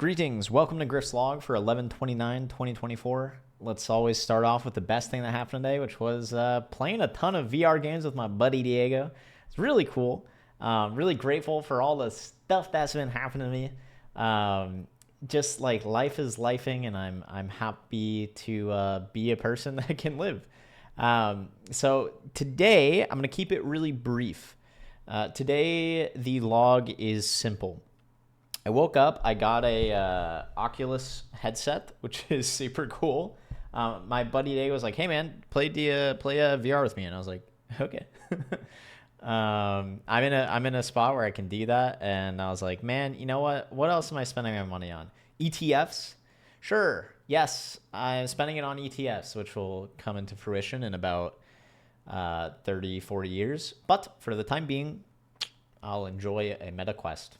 Greetings, welcome to Griff's log for 11/29/2024. Let's always start off with the best thing that happened today, which was playing a ton of VR games with my buddy Diego. It's really cool. Really grateful for all the stuff that's been happening to me. Just like life is lifing, and I'm happy to be a person that can live. So today I'm gonna keep it really brief. Today the log is simple. I woke up, I got a Oculus headset, which is super cool. My buddy Diego was like, hey man, play VR with me. And I was like, okay. I'm in a spot where I can do that. And I was like, man, you know what else am I spending my money on? ETFs? Sure. Yes, I'm spending it on ETFs, which will come into fruition in about 30, 40 years. But for the time being, I'll enjoy a MetaQuest.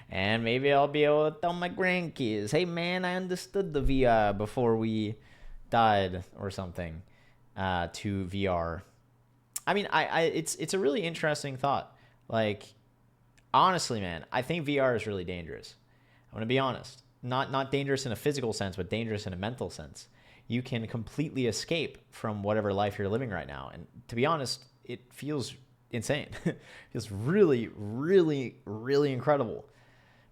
And maybe I'll be able to tell my grandkids, hey man, I understood the VR before we died or something, to VR. I mean, it's a really interesting thought. Like, honestly, man, I think VR is really dangerous. I'm gonna be honest. Not dangerous in a physical sense, but dangerous in a mental sense. You can completely escape from whatever life you're living right now. And to be honest, it feels insane. It feels really, really, really incredible.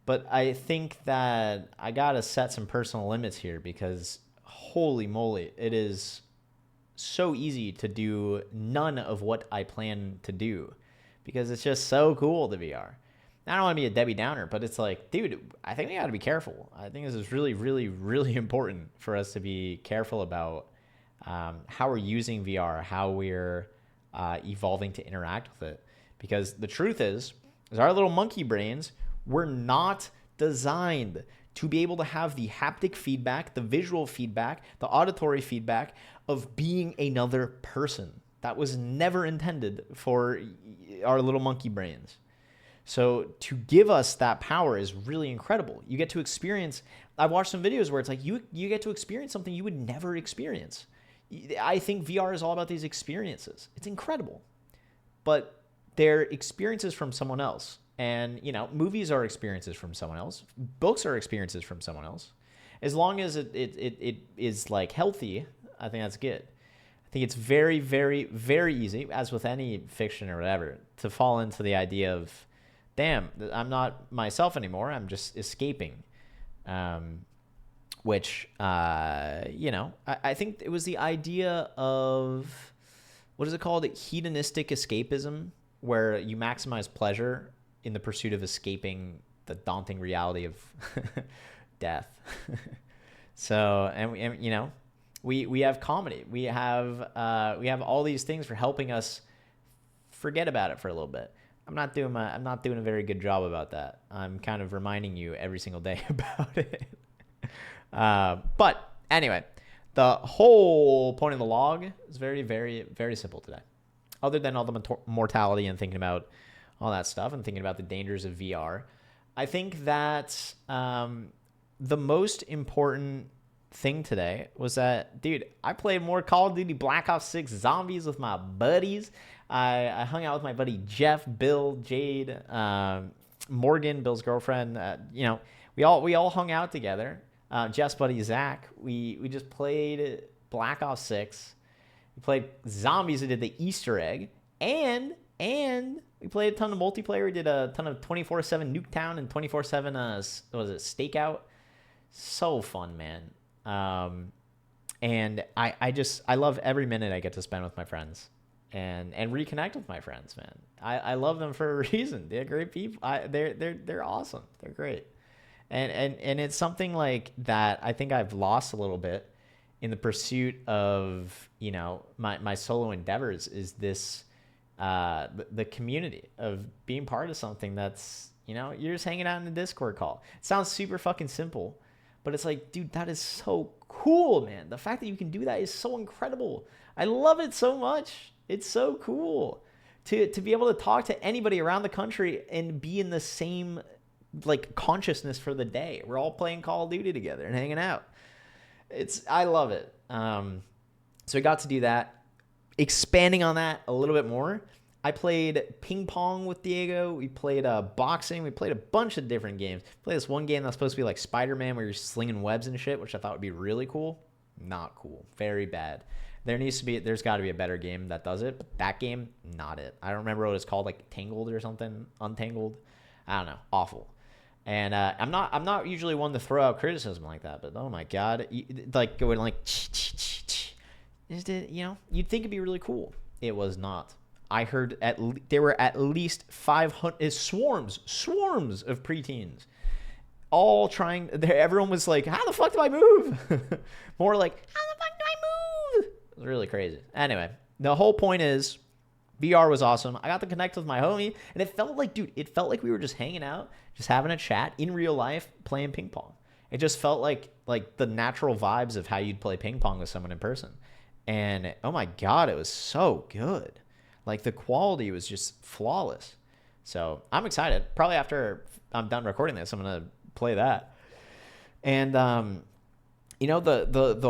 But I think that I gotta set some personal limits here, because holy moly, it is so easy to do none of what I plan to do, because it's just so cool, the VR. I don't want to be a Debbie Downer, but it's like, dude, I think we got to be careful. I think this is really, really, really important for us to be careful about how we're using VR, how we're evolving to interact with it. Because the truth is our little monkey brains were not designed to be able to have the haptic feedback, the visual feedback, the auditory feedback of being another person. That was never intended for our little monkey brains. So to give us that power is really incredible. You get to experience, I've watched some videos where it's like you get to experience something you would never experience. I think VR is all about these experiences. It's incredible. But they're experiences from someone else. And, you know, movies are experiences from someone else. Books are experiences from someone else. As long as it is like healthy, I think that's good. I think it's very, very, very easy, as with any fiction or whatever, to fall into the idea of, damn, I'm not myself anymore. I'm just escaping. Which, you know, I think it was the idea of, what is it called? Hedonistic escapism, where you maximize pleasure in the pursuit of escaping the daunting reality of death. So, and you know, we have comedy. We have all these things for helping us forget about it for a little bit. I'm not doing a very good job about that. I'm kind of reminding you every single day about it. But anyway, the whole point of the log is very, very, very simple today. Other than all the mortality and thinking about all that stuff and thinking about the dangers of VR, I think that the most important thing today was that, dude, I played more Call of Duty Black Ops 6 Zombies with my buddies. I hung out with my buddy Jeff, Bill, Jade, Morgan, Bill's girlfriend. You know, we all hung out together. Jeff's buddy Zach. We just played Black Ops 6. We played Zombies. We did the Easter egg, and we played a ton of multiplayer. We did a ton of 24/7 Nuketown and 24/7 what was it, Stakeout. So fun, man. And I love every minute I get to spend with my friends and reconnect with my friends, man. I love them for a reason. They're great people. They're awesome. They're great. And it's something like that I think I've lost a little bit in the pursuit of, you know, my solo endeavors, is this the community of being part of something that's, you know, you're just hanging out in a Discord call. It sounds super fucking simple, but it's like, dude, that is so cool, man. The fact that you can do that is so incredible. I love it so much. It's so cool to be able to talk to anybody around the country and be in the same like consciousness for the day. We're all playing Call of Duty together and hanging out. I love it. So we got to do that. Expanding on that a little bit more, I played ping pong with Diego. We played boxing. We played a bunch of different games. Played this one game that's supposed to be like Spider-Man where you're slinging webs and shit, which I thought would be really cool. Not cool. Very bad. There's got to be a better game that does it, but that game, not it. I don't remember what it's called, like Tangled or something, Untangled. I don't know. Awful. And I'm not usually one to throw out criticism like that, but oh my god, like going like, is it, you'd think it'd be really cool. It was not. I heard there were at least 500 swarms of preteens, all trying. Everyone was like, "How the fuck do I move?" More like, "How the fuck do I move?" It was really crazy. Anyway, the whole point is, VR was awesome. I got to connect with my homie, and it felt like, dude, we were just hanging out, just having a chat in real life, playing ping pong. It just felt like the natural vibes of how you'd play ping pong with someone in person. And oh my god, it was so good. Like the quality was just flawless. So I'm excited. Probably after I'm done recording this, I'm gonna play that. And the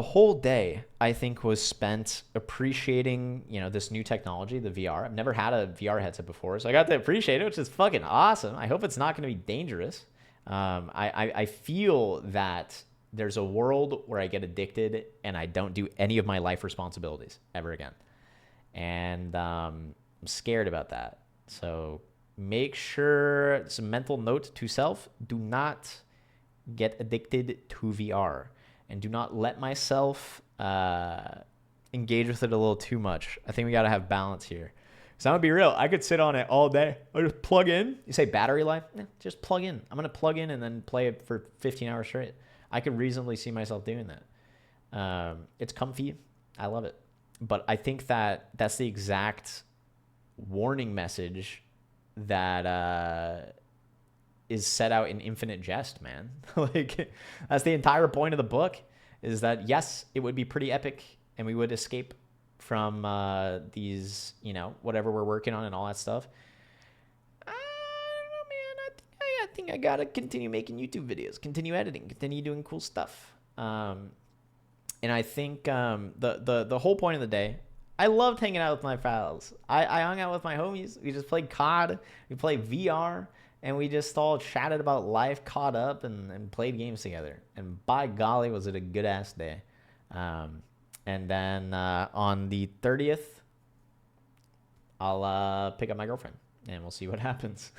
whole day I think was spent appreciating this new technology, the VR. I've never had a VR headset before, so I got to appreciate it, which is fucking awesome. I hope it's not going to be dangerous. I feel that there's a world where I get addicted and I don't do any of my life responsibilities ever again. And I'm scared about that. So make sure, it's a mental note to self, do not get addicted to VR. And do not let myself engage with it a little too much. I think we got to have balance here. So I'm going to be real. I could sit on it all day. I just plug in. You say battery life? Just plug in. I'm going to plug in and then play it for 15 hours straight. I could reasonably see myself doing that. It's comfy. I love it. But I think that's the exact warning message that is set out in Infinite Jest, man. Like, that's the entire point of the book, is that, yes, it would be pretty epic and we would escape from these, whatever we're working on and all that stuff. I don't know, man. I think I gotta continue making YouTube videos, continue editing, continue doing cool stuff. And I think the whole point of the day, I loved hanging out with my pals. I hung out with my homies. We just played COD. We played VR. And we just all chatted about life, caught up, and played games together. And by golly, was it a good-ass day. And then on the 30th, I'll pick up my girlfriend. And we'll see what happens.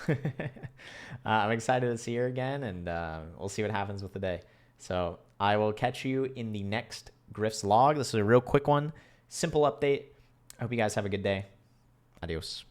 I'm excited to see her again. And we'll see what happens with the day. So I will catch you in the next Griff's Log. This is a real quick one. Simple update. I hope you guys have a good day. Adios.